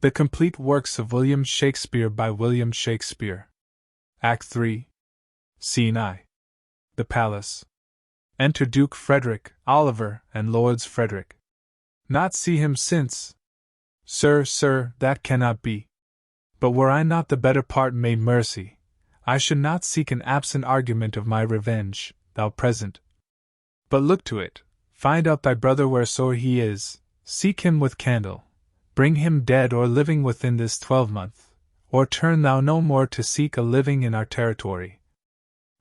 The Complete Works of William Shakespeare by William Shakespeare. Act 3. Scene I. The Palace. Enter Duke Frederick, Oliver, and Lords Frederick. Not see him since. Sir, that cannot be. But were I not the better part made mercy, I should not seek an absent argument of my revenge, thou present. But look to it, find out thy brother wheresoe'er he is, seek him with candle, bring him dead or living within this 12-month, or turn thou no more to seek a living in our territory.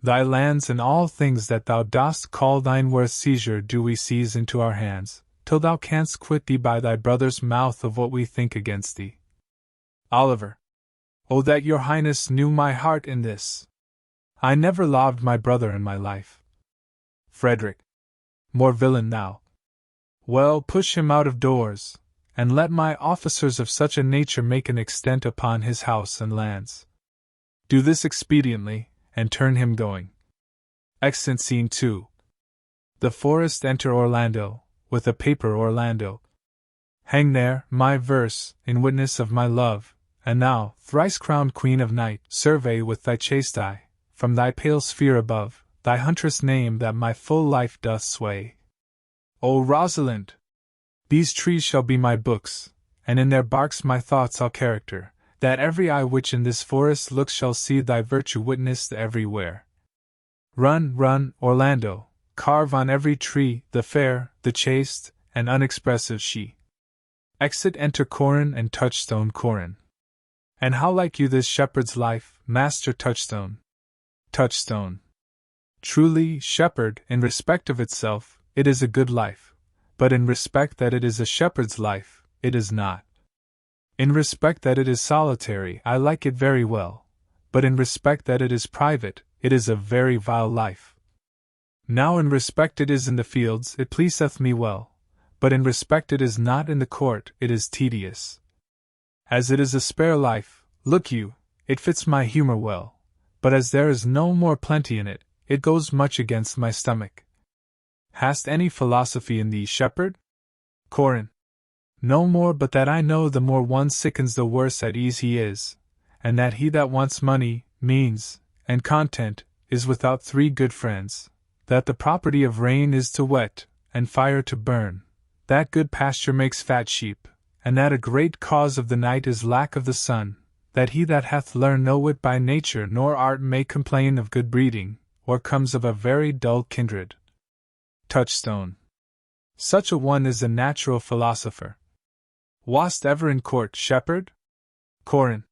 Thy lands and all things that thou dost call thine worth seizure do we seize into our hands, till thou canst quit thee by thy brother's mouth of what we think against thee. Oliver. Oh, that your highness knew my heart in this! I never loved my brother in my life. Frederick. More villain thou. Well, push him out of doors, and let my officers of such a nature make an extent upon his house and lands. Do this expediently, and turn him going. Extant Scene 2. The forest. Enter Orlando, with a paper. Orlando. Hang there, my verse, in witness of my love, and thou, thrice-crowned queen of night, survey with thy chaste eye, from thy pale sphere above, thy huntress name that my full life doth sway. O Rosalind! These trees shall be my books, and in their barks my thoughts I'll character, that every eye which in this forest looks shall see thy virtue witnessed everywhere. Run, Orlando, carve on every tree the fair, the chaste, and unexpressive she. Exit. Enter Corin and Touchstone. Corin. And how like you this shepherd's life, Master Touchstone? Touchstone. Truly, shepherd, in respect of itself, it is a good life, but in respect that it is a shepherd's life, it is not. In respect that it is solitary, I like it very well, but in respect that it is private, it is a very vile life. Now in respect it is in the fields, it pleaseth me well, but in respect it is not in the court, it is tedious. As it is a spare life, look you, it fits my humor well, but as there is no more plenty in it, it goes much against my stomach. Hast any philosophy in thee, shepherd? Corin. No more but that I know the more one sickens the worse at ease he is, and that he that wants money, means, and content, is without 3 good friends, that the property of rain is to wet, and fire to burn, that good pasture makes fat sheep, and that a great cause of the night is lack of the sun, that he that hath learned no wit by nature nor art may complain of good breeding, or comes of a very dull kindred. Touchstone. Such a one is a natural philosopher. Wast ever in court, shepherd? Corin.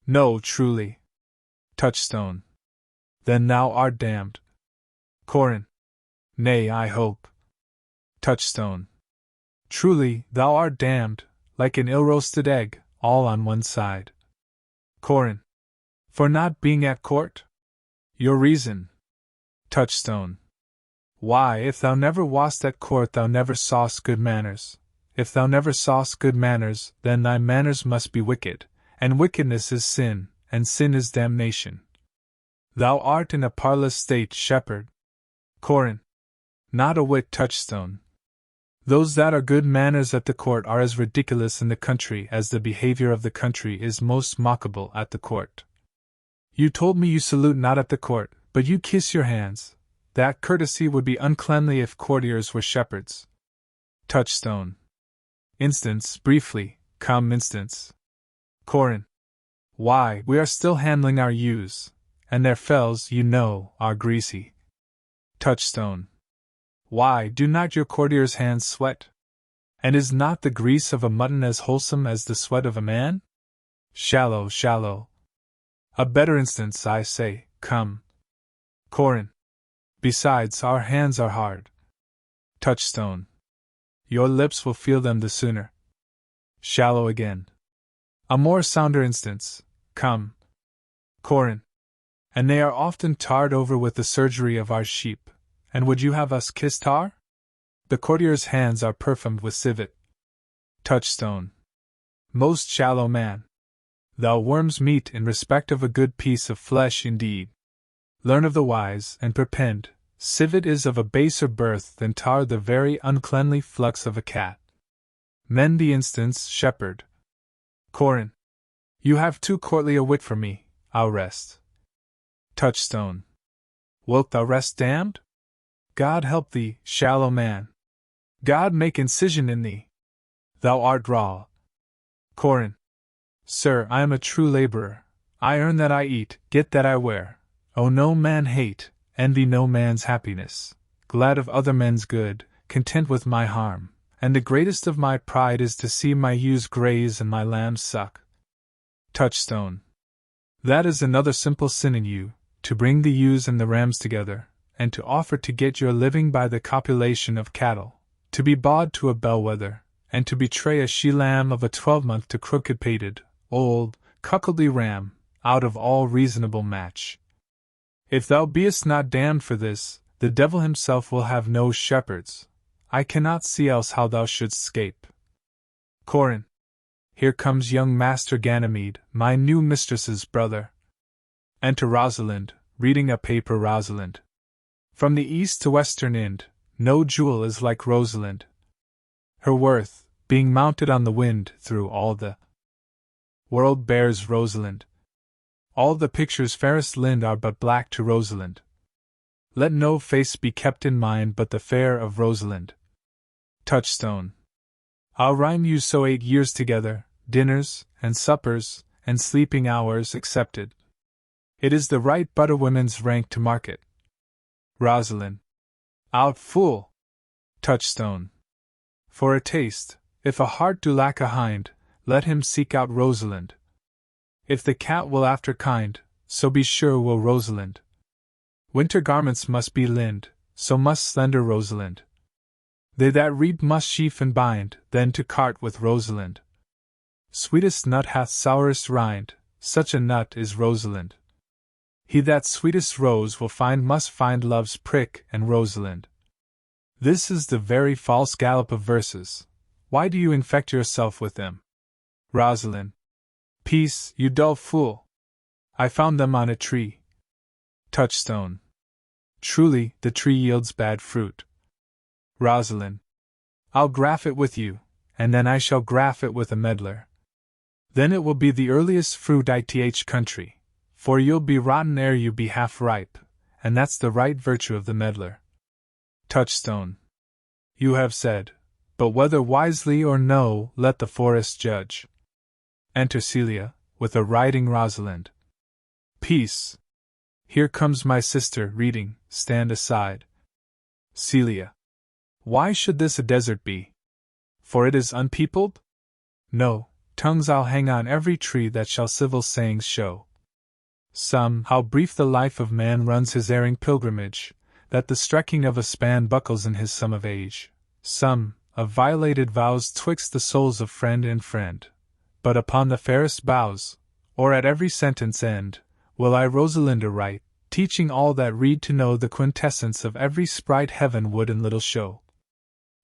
No, truly. Touchstone. Then thou art damned. Corin. Nay, I hope. Touchstone. Truly, thou art damned, like an ill-roasted egg, all on one side. Corin. For not being at court? Your reason. Touchstone. Why, if thou never wast at court thou never saw'st good manners. If thou never saw'st good manners, then thy manners must be wicked, and wickedness is sin, and sin is damnation. Thou art in a parlous state, shepherd. Corin. Not a whit. Touchstone. Those that are good manners at the court are as ridiculous in the country as the behavior of the country is most mockable at the court. You told me you salute not at the court, but you kiss your hands. That courtesy would be uncleanly if courtiers were shepherds. Touchstone. Instance, briefly, come instance. Corin. Why, we are still handling our ewes, and their fells, you know, are greasy. Touchstone. Why, do not your courtiers' hands sweat? And is not the grease of a mutton as wholesome as the sweat of a man? Shallow. A better instance, I say, come. Corin. Besides, our hands are hard. Touchstone. Your lips will feel them the sooner. Shallow again. A more sounder instance, come. Corin. And they are often tarred over with the surgery of our sheep. And would you have us kiss tar? The courtier's hands are perfumed with civet. Touchstone. Most shallow man. Thou worm's meat in respect of a good piece of flesh indeed. Learn of the wise, and perpend, civet is of a baser birth than tar, the very uncleanly flux of a cat. Mend the instance, shepherd. Corin. You have too courtly a wit for me, I'll rest. Touchstone. Wilt thou rest damned? God help thee, shallow man. God make incision in thee. Thou art raw. Corin. Sir, I am a true laborer. I earn that I eat, get that I wear. Oh, no man hate, envy no man's happiness. Glad of other men's good, content with my harm. And the greatest of my pride is to see my ewes graze and my lambs suck. Touchstone. That is another simple sin in you, to bring the ewes and the rams together, and to offer to get your living by the copulation of cattle, to be bawd to a bellwether, and to betray a she-lamb of a 12-month to crooked-pated, old, cuckoldly ram, out of all reasonable match. If thou beest not damned for this, the devil himself will have no shepherds. I cannot see else how thou shouldst scape. Corin. Here comes young Master Ganymede, my new mistress's brother. Enter Rosalind, reading a paper. Rosalind. From the east to western Ind, no jewel is like Rosalind. Her worth, being mounted on the wind through all the world, bears Rosalind. All the pictures fairest Lind are but black to Rosalind. Let no face be kept in mind but the fair of Rosalind. Touchstone. I'll rhyme you so 8 years together, dinners, and suppers, and sleeping hours excepted. It is the right but a woman's rank to market. Rosalind. Out fool! Touchstone. For a taste, if a heart do lack a hind, let him seek out Rosalind. If the cat will after kind, so be sure will Rosalind. Winter garments must be lind, so must slender Rosalind. They that reap must sheaf and bind, then to cart with Rosalind. Sweetest nut hath sourest rind, such a nut is Rosalind. He that sweetest rose will find must find love's prick and Rosalind. This is the very false gallop of verses. Why do you infect yourself with them? Rosalind. Peace, you dull fool. I found them on a tree. Touchstone. Truly, the tree yields bad fruit. Rosalind. I'll graff it with you, and then I shall graff it with a meddler. Then it will be the earliest fruit ith country, for you'll be rotten ere you be half ripe, and that's the right virtue of the meddler. Touchstone. You have said, but whether wisely or no, let the forest judge. Enter Celia, with a writing. Rosalind. Peace. Here comes my sister, reading, stand aside. Celia. Why should this a desert be? For it is unpeopled? No, tongues I'll hang on every tree that shall civil sayings show. Some, how brief the life of man runs his erring pilgrimage, that the striking of a span buckles in his sum of age. Some, of violated vows twixt the souls of friend and friend. But upon the fairest boughs, or at every sentence end, will I Rosalinda write, teaching all that read to know the quintessence of every sprite heaven would and little show.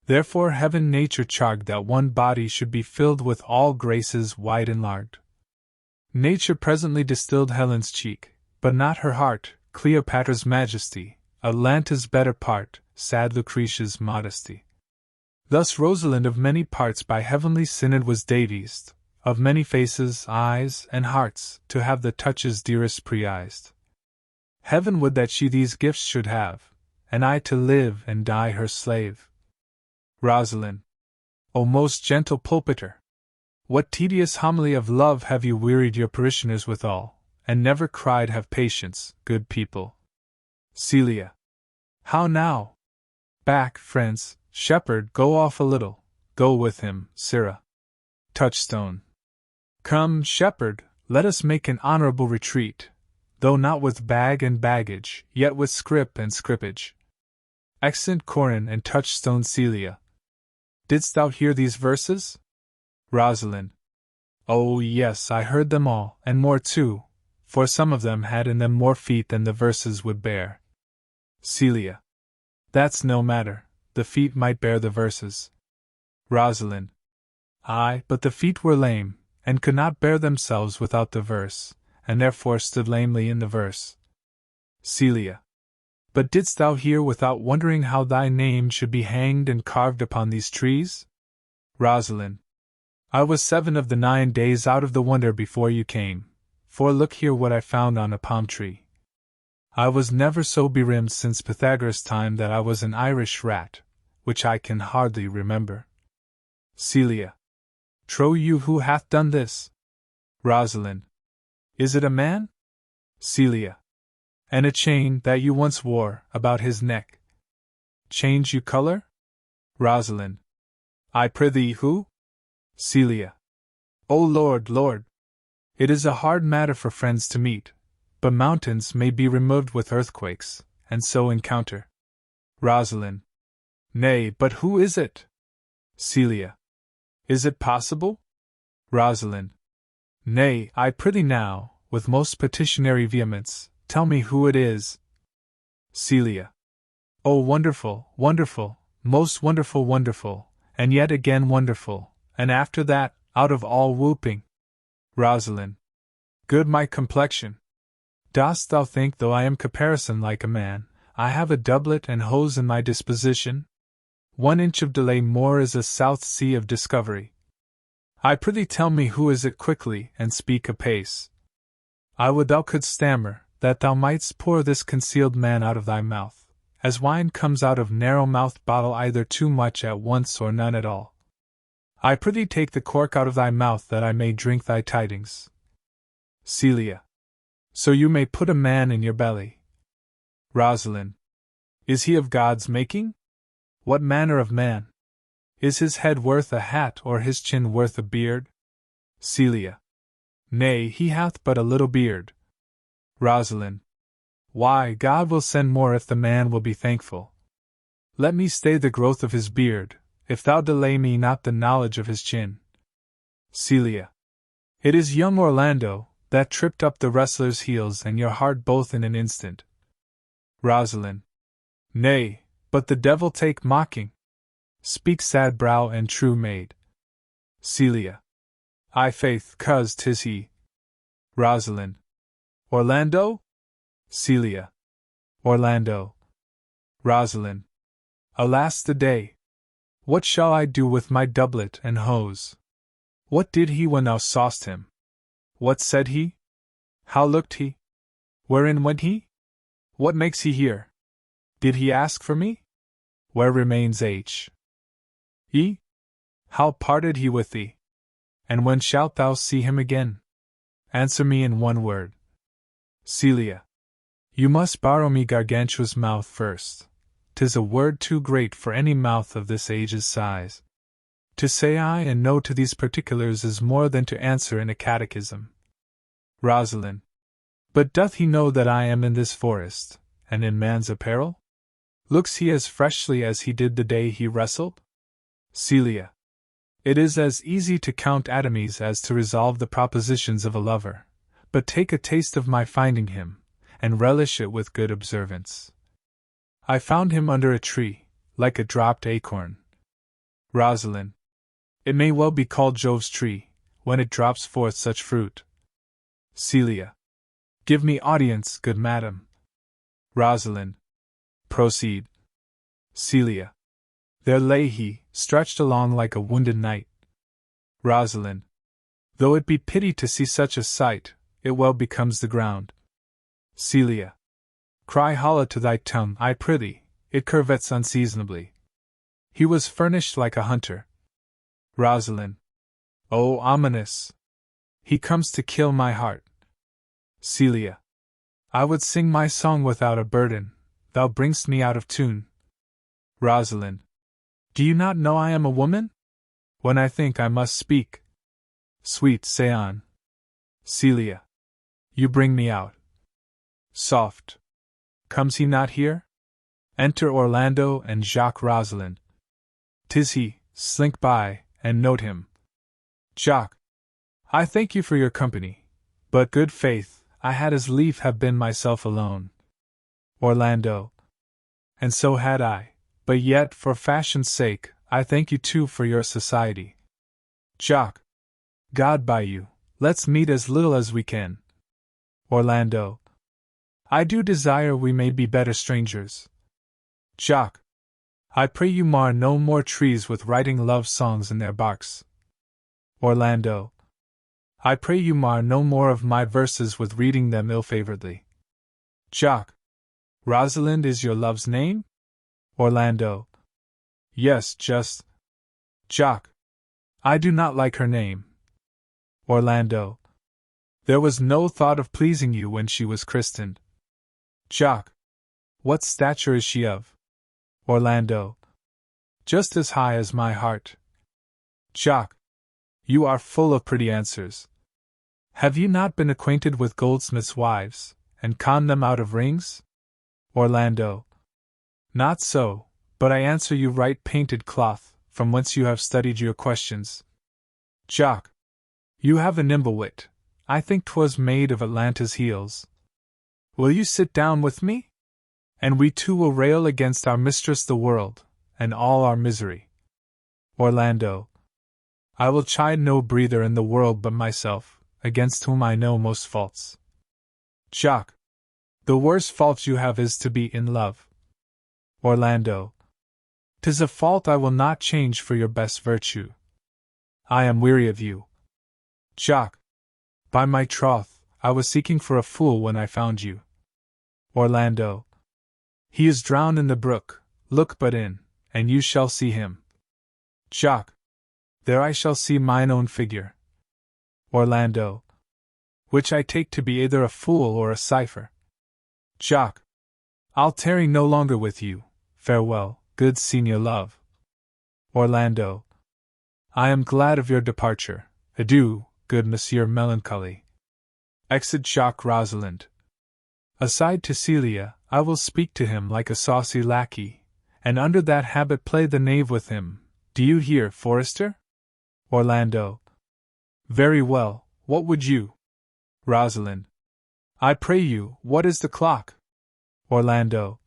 Therefore heaven nature charged that one body should be filled with all graces wide enlarged. Nature presently distilled Helen's cheek, but not her heart, Cleopatra's majesty, Atlanta's better part, sad Lucretia's modesty. Thus Rosalind of many parts by heavenly synod was devised, of many faces, eyes, and hearts, to have the touches dearest prized. Heaven would that she these gifts should have, and I to live and die her slave. Rosalind. O most gentle pulpiter! What tedious homily of love have you wearied your parishioners withal, and never cried have patience, good people. Celia. How now? Back, friends, shepherd, go off a little, go with him, sirrah. Touchstone. Come, shepherd, let us make an honorable retreat, though not with bag and baggage, yet with scrip and scrippage. Exeunt Corin and Touchstone. Celia. Didst thou hear these verses? Rosalind. Oh, yes, I heard them all, and more too, for some of them had in them more feet than the verses would bear. Celia. That's no matter, the feet might bear the verses. Rosalind. Aye, but the feet were lame, and could not bear themselves without the verse, and therefore stood lamely in the verse. Celia. But didst thou hear without wondering how thy name should be hanged and carved upon these trees? Rosalind. I was 7 of the 9 days out of the wonder before you came, for look here what I found on a palm tree. I was never so berimmed since Pythagoras' time that I was an Irish rat, which I can hardly remember. Celia. Trow you who hath done this? Rosalind. Is it a man? Celia. And a chain that you once wore about his neck. Change you colour? Rosalind. I prithee who? Celia. O Lord, Lord! It is a hard matter for friends to meet, but mountains may be removed with earthquakes, and so encounter. Rosalind. Nay, but who is it? Celia. Is it possible? Rosalind. Nay, I prithee now, with most petitionary vehemence, tell me who it is. Celia. O wonderful, wonderful, most wonderful, wonderful, and yet again wonderful, and after that, out of all whooping. Rosalind. Good my complexion! Dost thou think, though I am caparisoned like a man, I have a doublet and hose in my disposition? 1 inch of delay more is a South Sea of discovery. I prithee tell me who is it quickly, and speak apace. I would thou couldst stammer, that thou mightst pour this concealed man out of thy mouth, as wine comes out of narrow-mouthed bottle, either too much at once or none at all. I prithee take the cork out of thy mouth that I may drink thy tidings. Celia. So you may put a man in your belly. Rosalind. Is he of God's making? What manner of man? Is his head worth a hat, or his chin worth a beard? Celia. Nay, he hath but a little beard. Rosalind. Why, God will send more if the man will be thankful. Let me stay the growth of his beard, if thou delay me not the knowledge of his chin. Celia. It is young Orlando, that tripped up the wrestler's heels and your heart both in an instant. Rosalind. Nay, but the devil take mocking. Speak, sad brow and true maid. Celia. I faith, 'cause 'tis he. Rosalind. Orlando? Celia. Orlando. Rosalind. Alas the day! What shall I do with my doublet and hose? What did he when thou saw'st him? What said he? How looked he? Wherein went he? What makes he here? Did he ask for me? Where remains H? E? How parted he with thee? And when shalt thou see him again? Answer me in one word. Celia. You must borrow me Gargantua's mouth first. 'Tis a word too great for any mouth of this age's size. To say aye and no to these particulars is more than to answer in a catechism. Rosalind. But doth he know that I am in this forest, and in man's apparel? Looks he as freshly as he did the day he wrestled? Celia. It is as easy to count atomies as to resolve the propositions of a lover, but take a taste of my finding him, and relish it with good observance. I found him under a tree, like a dropped acorn. Rosalind. It may well be called Jove's tree, when it drops forth such fruit. Celia. Give me audience, good madam. Rosalind. Proceed. Celia. There lay he, stretched along like a wounded knight. Rosalind. Though it be pity to see such a sight, it well becomes the ground. Celia. Cry holla to thy tongue, I prithee, it curvets unseasonably. He was furnished like a hunter. Rosalind. Oh, ominous! He comes to kill my heart. Celia. I would sing my song without a burden, thou bring'st me out of tune. Rosalind. Do you not know I am a woman? When I think I must speak. Sweet, say on. Celia. You bring me out. Soft. Comes he not here? Enter Orlando and Jacques. Rosalind. 'Tis he, slink by, and note him. Jacques. I thank you for your company, but good faith, I had as lief have been myself alone. Orlando. And so had I, but yet, for fashion's sake, I thank you too for your society. Jacques. God by you, let's meet as little as we can. Orlando. I do desire we may be better strangers. Jacques. I pray you mar no more trees with writing love songs in their barks. Orlando. I pray you mar no more of my verses with reading them ill-favoredly. Jock. Rosalind is your love's name? Orlando. Yes, just. Jock. I do not like her name. Orlando. There was no thought of pleasing you when she was christened. Jock. What stature is she of? Orlando. Just as high as my heart. Jock. You are full of pretty answers. Have you not been acquainted with goldsmiths' wives, and conned them out of rings? Orlando. Not so, but I answer you right painted cloth, from whence you have studied your questions. Jock. You have a nimble wit. I think 'twas made of Atlanta's heels. Will you sit down with me? And we two will rail against our mistress the world, and all our misery. Orlando. I will chide no breather in the world but myself, against whom I know most faults. Jock. The worst fault you have is to be in love. Orlando. 'Tis a fault I will not change for your best virtue. I am weary of you. Jock. By my troth, I was seeking for a fool when I found you. Orlando. He is drowned in the brook, look but in, and you shall see him. Jock. There I shall see mine own figure. Orlando. Which I take to be either a fool or a cipher. Jock. I'll tarry no longer with you. Farewell, good senior love. Orlando. I am glad of your departure. Adieu, good Monsieur Melancholy. Exit Jock Rosalind. Aside to Celia, I will speak to him like a saucy lackey, and under that habit play the knave with him. Do you hear, Forester? Orlando. Very well, what would you? Rosalind. I pray you, what is the clock? Orlando.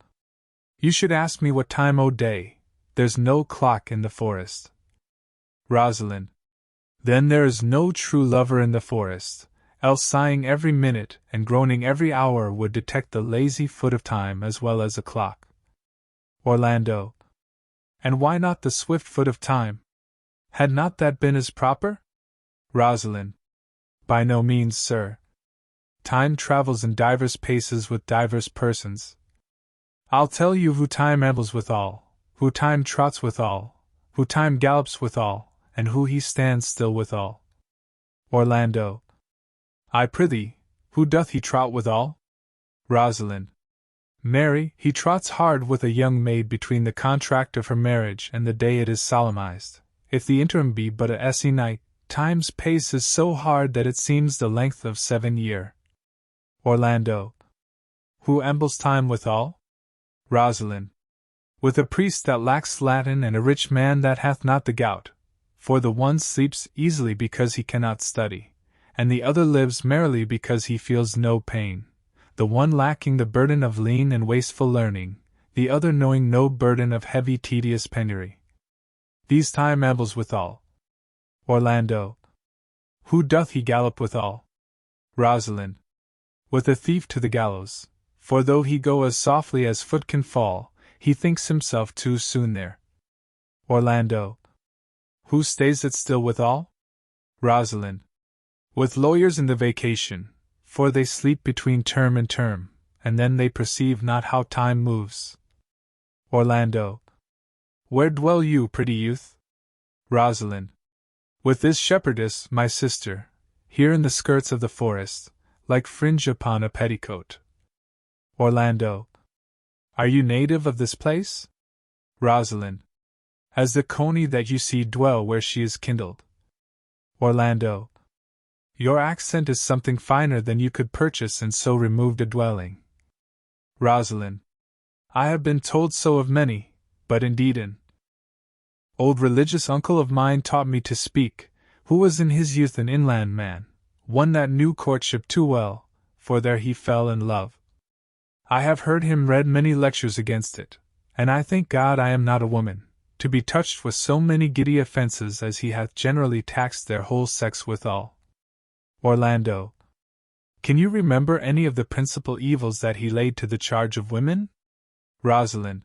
You should ask me what time o' day. There's no clock in the forest. Rosalind. Then there is no true lover in the forest, else sighing every minute and groaning every hour would detect the lazy foot of time as well as a clock. Orlando. And why not the swift foot of time? Had not that been as proper? Rosalind. By no means, sir. Time travels in divers paces with divers persons. I'll tell you who time ambles withal, who time trots withal, who time gallops withal, and who he stands still withal. Orlando. I prithee, who doth he trot withal? Rosalind. Marry, he trots hard with a young maid between the contract of her marriage and the day it is solemnized. If the interim be but a essay night, time's pace is so hard that it seems the length of 7 year. Orlando. Who ambles time withal? Rosalind. With a priest that lacks Latin and a rich man that hath not the gout, for the one sleeps easily because he cannot study, and the other lives merrily because he feels no pain, the one lacking the burden of lean and wasteful learning, the other knowing no burden of heavy tedious penury. These time ambles withal. Orlando. Who doth he gallop withal? Rosalind. With a thief to the gallows, for though he go as softly as foot can fall, he thinks himself too soon there. Orlando. Who stays it still withal? Rosalind. With lawyers in the vacation, for they sleep between term and term, and then they perceive not how time moves. Orlando. Where dwell you, pretty youth? Rosalind. With this shepherdess, my sister, here in the skirts of the forest, like fringe upon a petticoat. Orlando. Are you native of this place? Rosalind. As the coney that you see dwell where she is kindled. Orlando. Your accent is something finer than you could purchase in so removed a dwelling. Rosalind. I have been told so of many, but indeed an old religious uncle of mine taught me to speak, who was in his youth an inland man, one that knew courtship too well, for there he fell in love. I have heard him read many lectures against it, and I thank God I am not a woman, to be touched with so many giddy offences as he hath generally taxed their whole sex withal. Orlando. Can you remember any of the principal evils that he laid to the charge of women? Rosalind.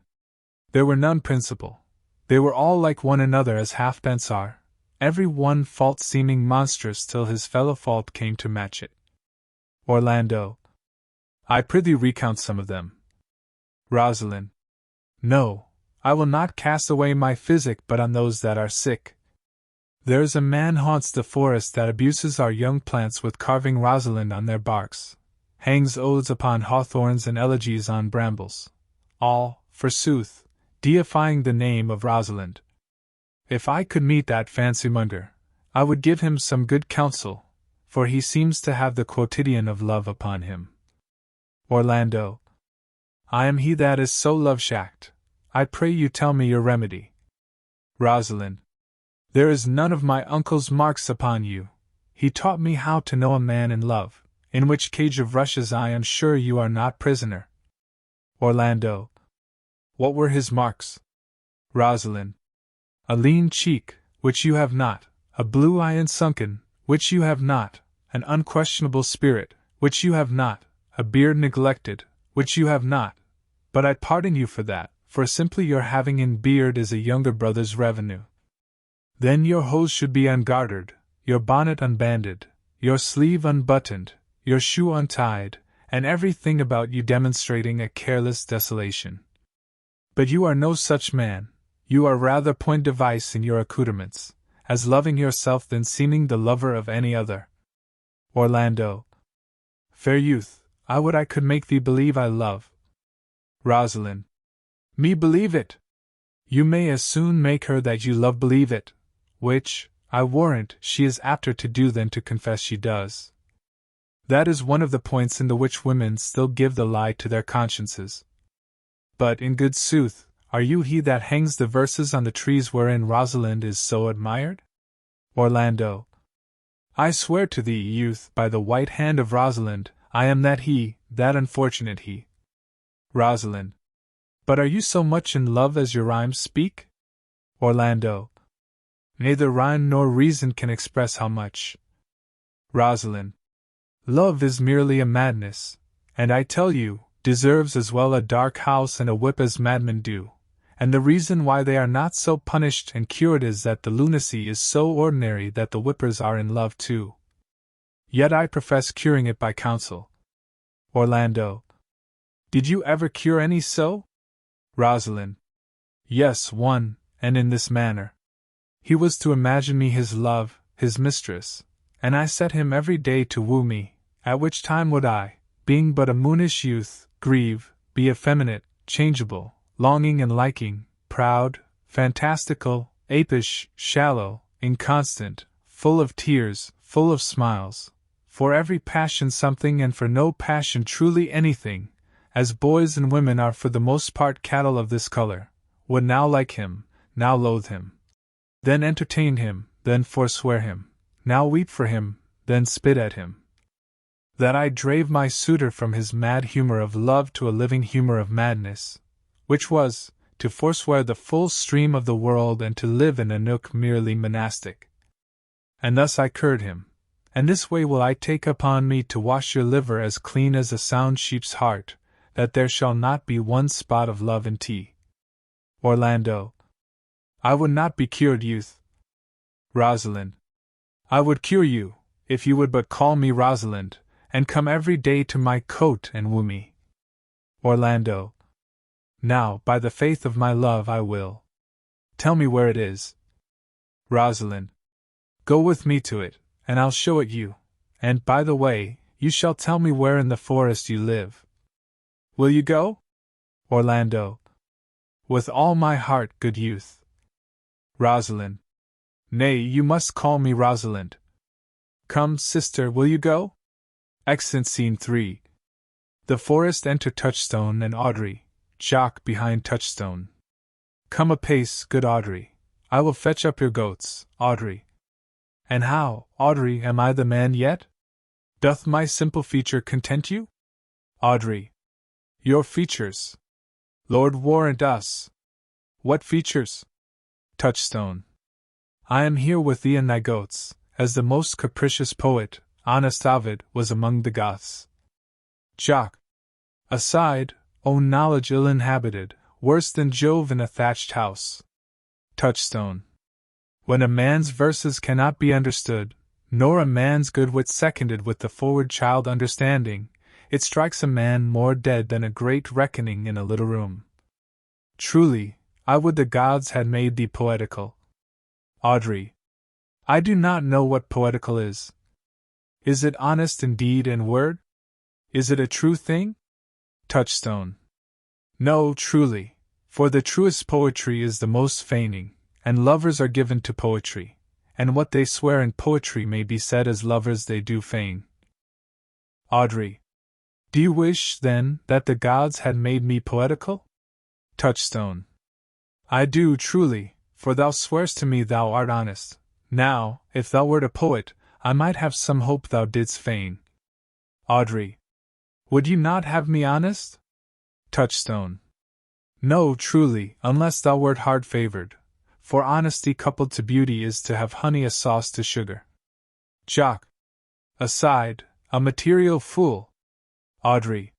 There were none principal. They were all like one another as halfpence are, every one fault seeming monstrous till his fellow fault came to match it. Orlando. I prithee recount some of them. Rosalind. No, I will not cast away my physic but on those that are sick. There's a man haunts the forest that abuses our young plants with carving Rosalind on their barks, hangs odes upon hawthorns and elegies on brambles, all, forsooth, deifying the name of Rosalind. If I could meet that fancymonger, I would give him some good counsel, for he seems to have the quotidian of love upon him. Orlando. I am he that is so love-shacked. I pray you tell me your remedy. Rosalind. There is none of my uncle's marks upon you. He taught me how to know a man in love, in which cage of rushes I am sure you are not prisoner. Orlando. What were his marks? Rosalind. A lean cheek, which you have not, a blue eye sunken, which you have not, an unquestionable spirit, which you have not, a beard neglected, which you have not, but I pardon you for that, for simply your having in beard is a younger brother's revenue. Then your hose should be ungartered, your bonnet unbanded, your sleeve unbuttoned, your shoe untied, and everything about you demonstrating a careless desolation. But you are no such man, you are rather point device in your accoutrements, as loving yourself than seeming the lover of any other. Orlando. Fair youth, I would I could make thee believe I love. Rosalind. Me believe it! You may as soon make her that you love believe it, which, I warrant, she is apter to do than to confess she does. That is one of the points in the which women still give the lie to their consciences. But, in good sooth, are you he that hangs the verses on the trees wherein Rosalind is so admired? Orlando. I swear to thee, youth, by the white hand of Rosalind, I am that he, that unfortunate he. Rosalind. But are you so much in love as your rhymes speak? Orlando. Neither rhyme nor reason can express how much. Rosalind. Love is merely a madness, and I tell you, deserves as well a dark house and a whip as madmen do, and the reason why they are not so punished and cured is that the lunacy is so ordinary that the whippers are in love too. Yet I profess curing it by counsel. Orlando. Did you ever cure any so? Rosalind. Yes, one, and in this manner. He was to imagine me his love, his mistress, and I set him every day to woo me, at which time would I, being but a moonish youth, grieve, be effeminate, changeable, longing and liking, proud, fantastical, apish, shallow, inconstant, full of tears, full of smiles, for every passion something and for no passion truly anything, as boys and women are for the most part cattle of this color, would now like him, now loathe him, then entertain him, then forswear him, now weep for him, then spit at him. That I drave my suitor from his mad humor of love to a living humor of madness, which was, to forswear the full stream of the world and to live in a nook merely monastic. And thus I cured him, and this way will I take upon me to wash your liver as clean as a sound sheep's heart, that there shall not be one spot of love in tea. Orlando. I would not be cured, youth. Rosalind. I would cure you, if you would but call me Rosalind, and come every day to my cote and woo me. Orlando. Now, by the faith of my love, I will. Tell me where it is. Rosalind. Go with me to it, and I'll show it you, and, by the way, you shall tell me where in the forest you live. Will you go? Orlando. With all my heart, good youth. Rosalind. Nay, you must call me Rosalind. Come, sister, will you go? Exit Scene 3. The forest enter Touchstone and Audrey, Jock behind Touchstone. Come apace, good Audrey. I will fetch up your goats, Audrey. And how, Audrey, am I the man yet? Doth my simple feature content you? Audrey. Your features. Lord warrant us. What features? Touchstone. I am here with thee and thy goats, as the most capricious poet, honest Ovid, was among the Goths. Jock. Aside, O knowledge ill inhabited, worse than Jove in a thatched house. Touchstone. When a man's verses cannot be understood, nor a man's good wit seconded with the forward child understanding, it strikes a man more dead than a great reckoning in a little room. Truly, I would the gods had made thee poetical. Audrey. I do not know what poetical is. Is it honest in deed and word? Is it a true thing? Touchstone. No, truly, for the truest poetry is the most feigning, and lovers are given to poetry, and what they swear in poetry may be said as lovers they do feign. Audrey. Do you wish, then, that the gods had made me poetical? Touchstone. I do truly, for thou swearest to me thou art honest. Now, if thou wert a poet, I might have some hope thou didst feign. Audrey. Would you not have me honest? Touchstone. No, truly, unless thou wert hard-favored, for honesty coupled to beauty is to have honey a sauce to sugar. Jock. Aside, a material fool. Audrey.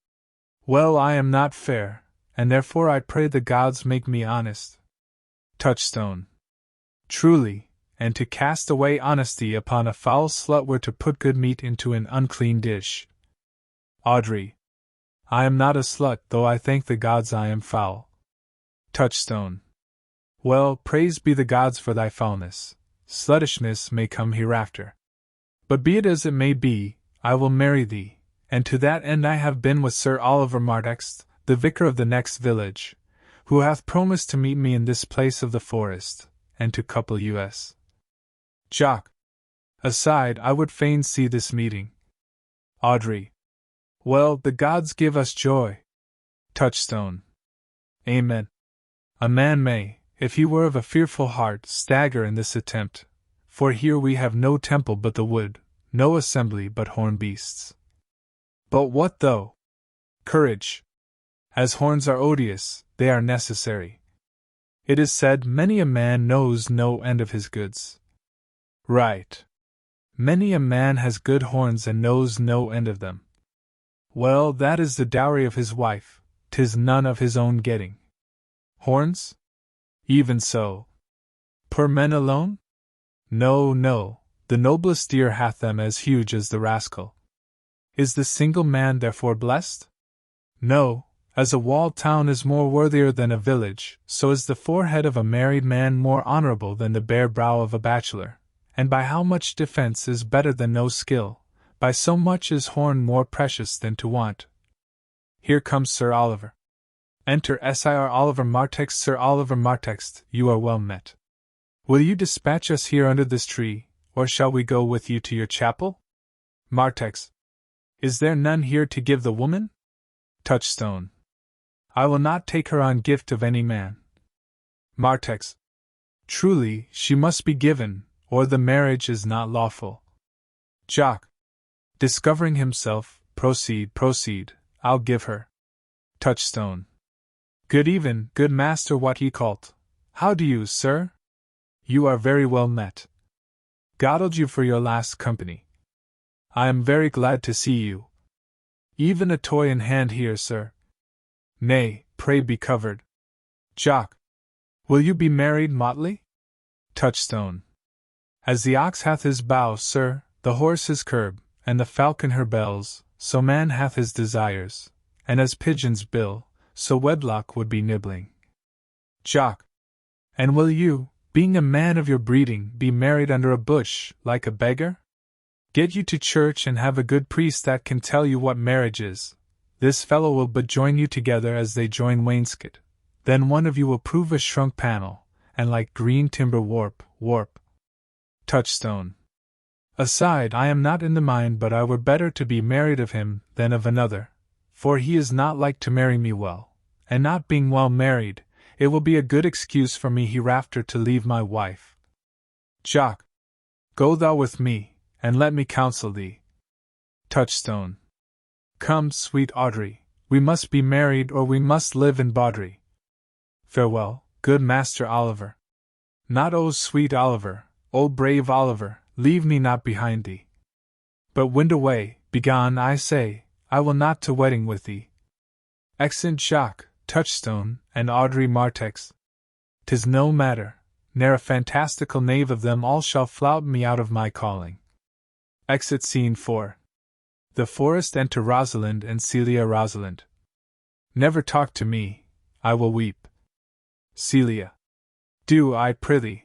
Well, I am not fair, and therefore I pray the gods make me honest. Touchstone. Truly, and to cast away honesty upon a foul slut were to put good meat into an unclean dish. Audrey. I am not a slut, though I thank the gods I am foul. Touchstone. Well, praised be the gods for thy foulness. Sluttishness may come hereafter. But be it as it may be, I will marry thee, and to that end I have been with Sir Oliver Martext, the vicar of the next village, who hath promised to meet me in this place of the forest, and to couple us. Jock. Aside, I would fain see this meeting. Audrey. Well, the gods give us joy. Touchstone. Amen. A man may, if he were of a fearful heart, stagger in this attempt, for here we have no temple but the wood, no assembly but horned beasts. But what though? Courage. As horns are odious, they are necessary. It is said many a man knows no end of his goods. Right. Many a man has good horns and knows no end of them. Well, that is the dowry of his wife, 'tis none of his own getting. Horns? Even so. Poor men alone? No, no, the noblest deer hath them as huge as the rascal. Is the single man therefore blessed? No, as a walled town is more worthier than a village, so is the forehead of a married man more honorable than the bare brow of a bachelor, and by how much defense is better than no skill, by so much is horn more precious than to want. Here comes Sir Oliver. Enter Sir Oliver Martext. Sir Oliver Martext, you are well met. Will you dispatch us here under this tree, or shall we go with you to your chapel? Martext. Is there none here to give the woman? Touchstone. I will not take her on gift of any man. Martext. Truly, she must be given, or the marriage is not lawful. Jock. Discovering himself, proceed, I'll give her. Touchstone. Good even, good master what ye call't. How do you, sir? You are very well met. God'ld you for your last company. I am very glad to see you. Even a toy in hand here, sir. Nay, pray be covered. Jock. Will you be married, Motley? Touchstone. As the ox hath his bow, sir, the horse his curb, and the falcon her bells, so man hath his desires, and as pigeons bill, so wedlock would be nibbling. Jock. And will you, being a man of your breeding, be married under a bush, like a beggar? Get you to church and have a good priest that can tell you what marriage is. This fellow will but join you together as they join wainscot. Then one of you will prove a shrunk panel, and like green timber warp. Touchstone. Aside, I am not in the mind but I were better to be married of him than of another, for he is not like to marry me well, and not being well married, it will be a good excuse for me hereafter to leave my wife. Jock. Go thou with me, and let me counsel thee. Touchstone. Come, sweet Audrey, we must be married or we must live in bawdry. Farewell, good Master Oliver. Not O sweet Oliver, O brave Oliver, leave me not behind thee. But wind away, begone, I say, I will not to wedding with thee. Excellent Jock, Touchstone, and Audrey Martext. 'Tis no matter, ne'er a fantastical knave of them all shall flout me out of my calling. Exit Scene 4. The forest. Enter Rosalind and Celia. Rosalind. Never talk to me, I will weep. Celia. Do, I prithee,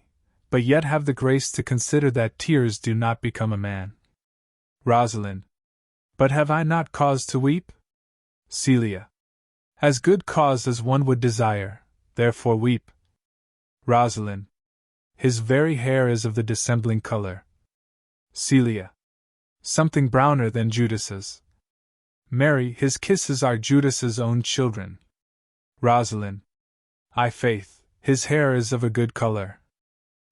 but yet have the grace to consider that tears do not become a man. Rosalind. But have I not cause to weep? Celia. As good cause as one would desire, therefore weep. Rosalind. His very hair is of the dissembling color. Celia. Something browner than Judas's. Mary, his kisses are Judas's own children. Rosalind. I' faith, his hair is of a good color.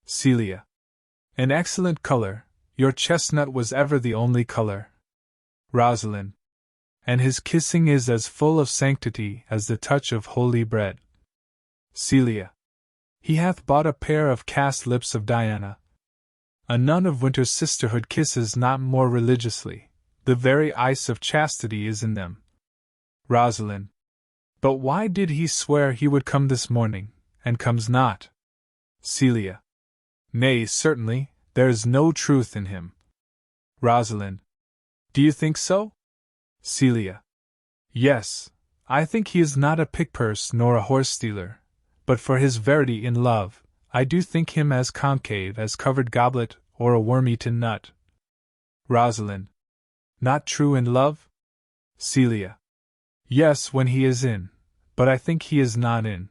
Celia. An excellent color, your chestnut was ever the only color. Rosalind. And his kissing is as full of sanctity as the touch of holy bread. Celia. He hath bought a pair of cast lips of Diana. A nun of Winter's sisterhood kisses not more religiously, the very ice of chastity is in them. Rosalind. But why did he swear he would come this morning, and comes not? Celia. Nay, certainly, there is no truth in him. Rosalind. Do you think so? Celia. Yes, I think he is not a pickpurse nor a horse-stealer, but for his verity in love, I do think him as concave as covered goblet or a worm-eaten nut. Rosalind. Not true in love? Celia. Yes, when he is in, but I think he is not in.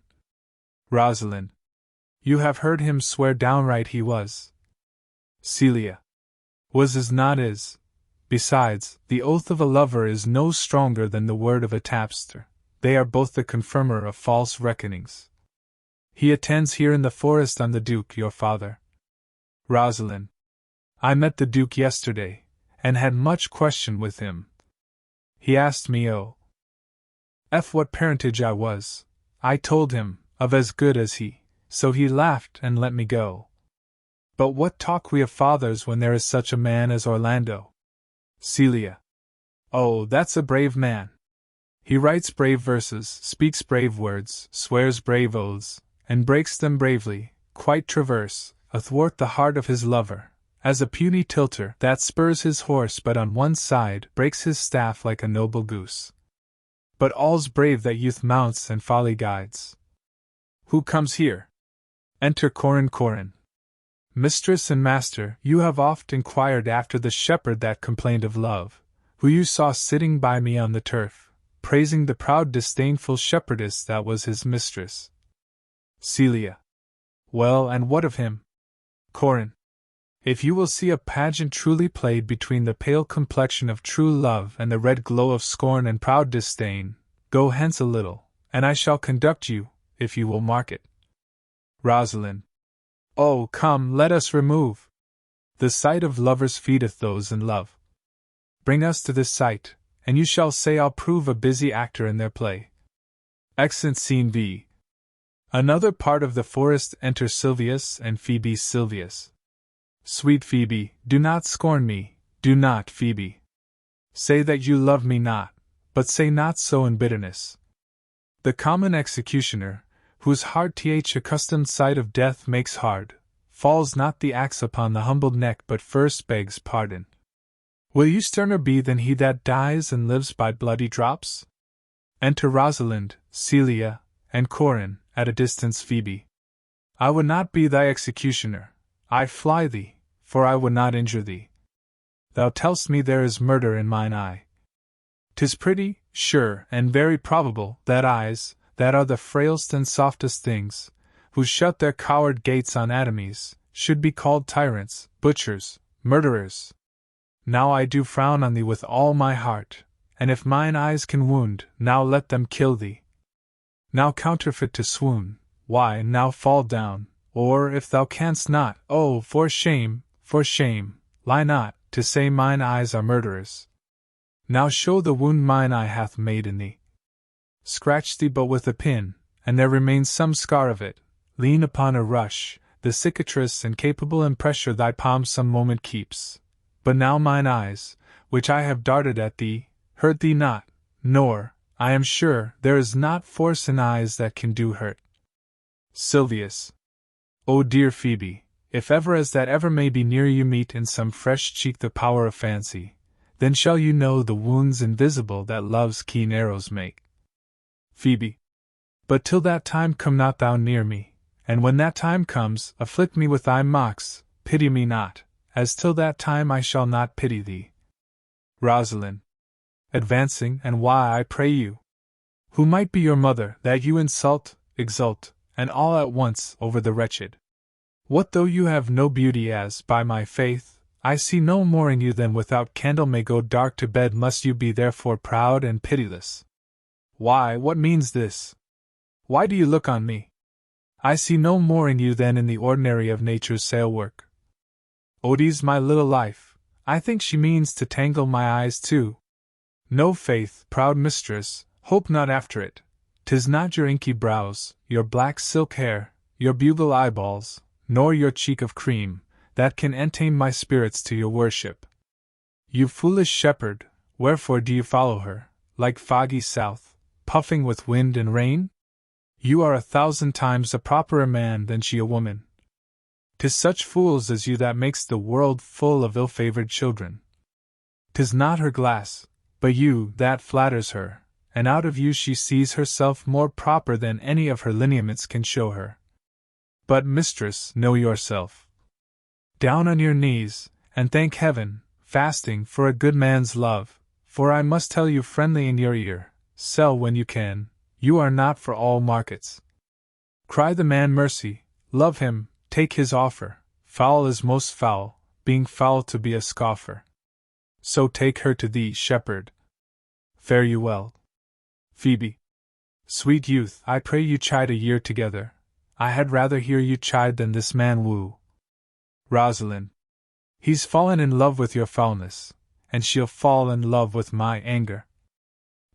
Rosalind. You have heard him swear downright he was. Celia. Was is not is. Besides, the oath of a lover is no stronger than the word of a tapster. They are both the confirmer of false reckonings. He attends here in the forest on the Duke, your father. Rosalind. I met the Duke yesterday, and had much question with him. He asked me what parentage I was. I told him, of as good as he, so he laughed and let me go. But what talk we of fathers when there is such a man as Orlando? Celia. Oh, that's a brave man. He writes brave verses, speaks brave words, swears brave oaths, and breaks them bravely, quite traverse, athwart the heart of his lover, as a puny tilter that spurs his horse but on one side breaks his staff like a noble goose. But all's brave that youth mounts and folly guides. Who comes here? Enter Corin. Corin. Mistress and master, you have oft inquired after the shepherd that complained of love, who you saw sitting by me on the turf, praising the proud disdainful shepherdess that was his mistress. Celia. Well, and what of him? Corin. If you will see a pageant truly played between the pale complexion of true love and the red glow of scorn and proud disdain, go hence a little, and I shall conduct you, if you will mark it. Rosalind. Oh, come, let us remove. The sight of lovers feedeth those in love. Bring us to this sight, and you shall say I'll prove a busy actor in their play. Exit Scene B. Another part of the forest. Enter Silvius and Phoebe. Silvius. Sweet Phoebe, do not scorn me, do not, Phoebe. Say that you love me not, but say not so in bitterness. The common executioner, whose heart th accustomed sight of death makes hard, falls not the axe upon the humbled neck but first begs pardon. Will you sterner be than he that dies and lives by bloody drops? Enter Rosalind, Celia, and Corin, at a distance. Phoebe. I would not be thy executioner, I fly thee, for I would not injure thee. Thou tell'st me there is murder in mine eye. 'Tis pretty, sure, and very probable, that eyes, that are the frailest and softest things, who shut their coward gates on enemies, should be called tyrants, butchers, murderers. Now I do frown on thee with all my heart, and if mine eyes can wound, now let them kill thee. Now counterfeit to swoon, why, now fall down, or if thou canst not, oh, for shame, lie not, to say mine eyes are murderers. Now show the wound mine eye hath made in thee. Scratch thee but with a pin, and there remains some scar of it, lean upon a rush, the cicatrice and capable impressure thy palm some moment keeps. But now mine eyes, which I have darted at thee, hurt thee not, nor, I am sure, there is not force in eyes that can do hurt. Silvius. O dear Phoebe, if ever as that ever may be near you meet in some fresh cheek the power of fancy, then shall you know the wounds invisible that love's keen arrows make. Phoebe. But till that time come not thou near me, and when that time comes, afflict me with thy mocks, pity me not, as till that time I shall not pity thee. Rosalind. Advancing, and why, I pray you? Who might be your mother, that you insult, exult, and all at once, over the wretched? What though you have no beauty as, by my faith, I see no more in you than without candle may go dark to bed must you be therefore proud and pitiless? Why, what means this? Why do you look on me? I see no more in you than in the ordinary of nature's sailwork. Odie's my little life, I think she means to tangle my eyes too. No faith, proud mistress, hope not after it. 'Tis not your inky brows, your black silk hair, your bugle eyeballs, nor your cheek of cream, that can entain my spirits to your worship. You foolish shepherd, wherefore do you follow her, like foggy south, puffing with wind and rain? You are 1,000 times a properer man than she a woman. 'Tis such fools as you that makes the world full of ill-favored children. 'Tis not her glass, but you, that flatters her, and out of you she sees herself more proper than any of her lineaments can show her. But, mistress, know yourself. Down on your knees, and thank heaven, fasting for a good man's love, for I must tell you friendly in your ear, sell when you can, you are not for all markets. Cry the man mercy, love him, take his offer, foul is most foul, being foul to be a scoffer. So take her to thee, shepherd. Fare you well. Phoebe. Sweet youth, I pray you chide a year together. I had rather hear you chide than this man woo. Rosalind. He's fallen in love with your foulness, and she'll fall in love with my anger.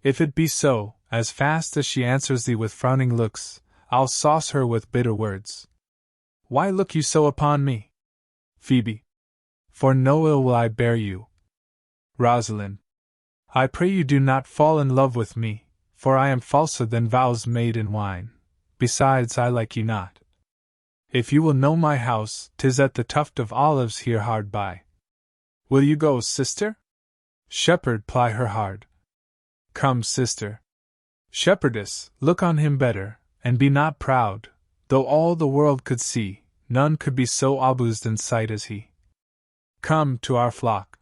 If it be so, as fast as she answers thee with frowning looks, I'll sauce her with bitter words. Why look you so upon me? Phoebe. For no ill will I bear you. Rosalind. I pray you do not fall in love with me, for I am falser than vows made in wine. Besides, I like you not. If you will know my house, 'tis at the tuft of olives here hard by. Will you go, sister? Shepherd, ply her hard. Come, sister. Shepherdess, look on him better, and be not proud, though all the world could see, none could be so abused in sight as he. Come to our flock.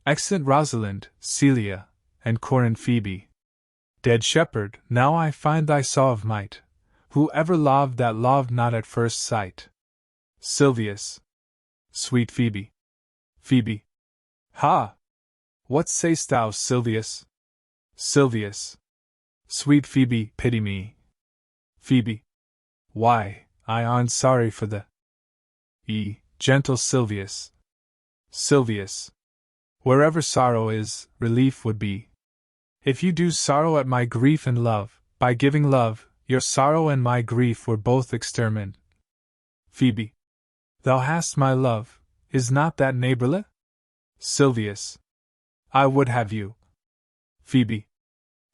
Excellent Rosalind, Celia, and Corin Phoebe. Dead shepherd, now I find thy saw of might. Who ever loved that loved not at first sight? Silvius. Sweet Phoebe. Phoebe. Ha! What say'st thou, Silvius? Silvius. Sweet Phoebe, pity me. Phoebe. Why, I aren't sorry for the gentle Silvius. Silvius. Wherever sorrow is, relief would be. If you do sorrow at my grief and love, by giving love, your sorrow and my grief were both extermined. Phoebe. Thou hast my love, is not that neighborly? Silvius. I would have you. Phoebe.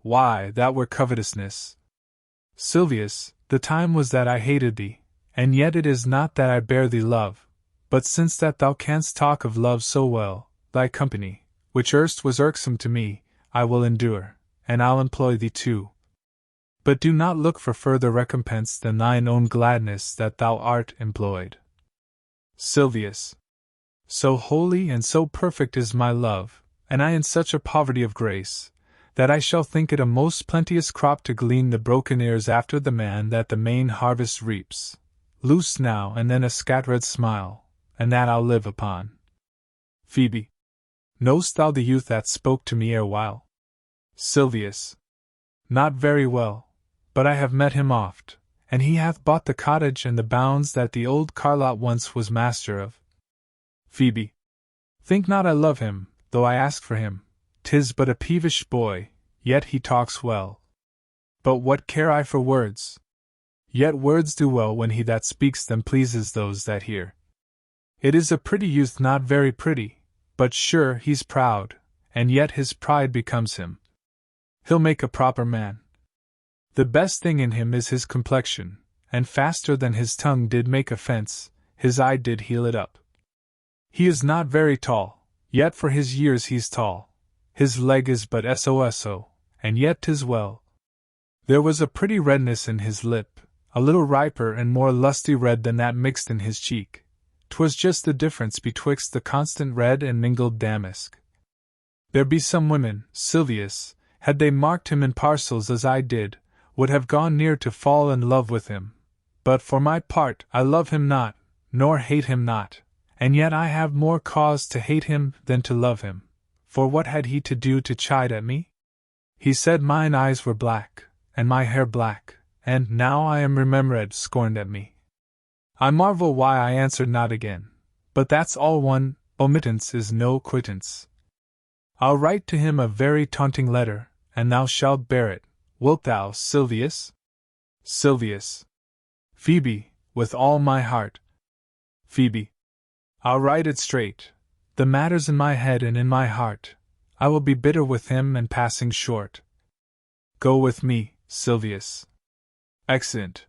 Why, that were covetousness. Silvius, the time was that I hated thee, and yet it is not that I bear thee love, but since that thou canst talk of love so well, thy company, which erst was irksome to me, I will endure, and I'll employ thee too. But do not look for further recompense than thine own gladness that thou art employed. Silvius. So holy and so perfect is my love, and I in such a poverty of grace, that I shall think it a most plenteous crop to glean the broken ears after the man that the main harvest reaps. Loose now and then a scattered smile, and that I'll live upon. Phoebe. Know'st thou the youth that spoke to me erewhile? Silvius. Not very well, but I have met him oft, and he hath bought the cottage and the bounds that the old Carlot once was master of. Phoebe. Think not I love him, though I ask for him. 'Tis but a peevish boy, yet he talks well. But what care I for words? Yet words do well when he that speaks them pleases those that hear. It is a pretty youth, not very pretty, but sure he's proud, and yet his pride becomes him. He'll make a proper man. The best thing in him is his complexion, and faster than his tongue did make offense, his eye did heal it up. He is not very tall, yet for his years he's tall. His leg is but so, and yet 'tis well. There was a pretty redness in his lip, a little riper and more lusty red than that mixed in his cheek. 'Twas just the difference betwixt the constant red and mingled damask. There be some women, Silvius, had they marked him in parcels as I did, would have gone near to fall in love with him. But for my part, I love him not, nor hate him not, and yet I have more cause to hate him than to love him. For what had he to do to chide at me? He said mine eyes were black, and my hair black, and now I am remembered scorned at me. I marvel why I answered not again, but that's all one, omittance is no quittance. I'll write to him a very taunting letter, and thou shalt bear it, wilt thou, Silvius? Silvius. Phoebe, with all my heart. Phoebe. I'll write it straight. The matter's in my head and in my heart. I will be bitter with him and passing short. Go with me, Silvius. Excellent.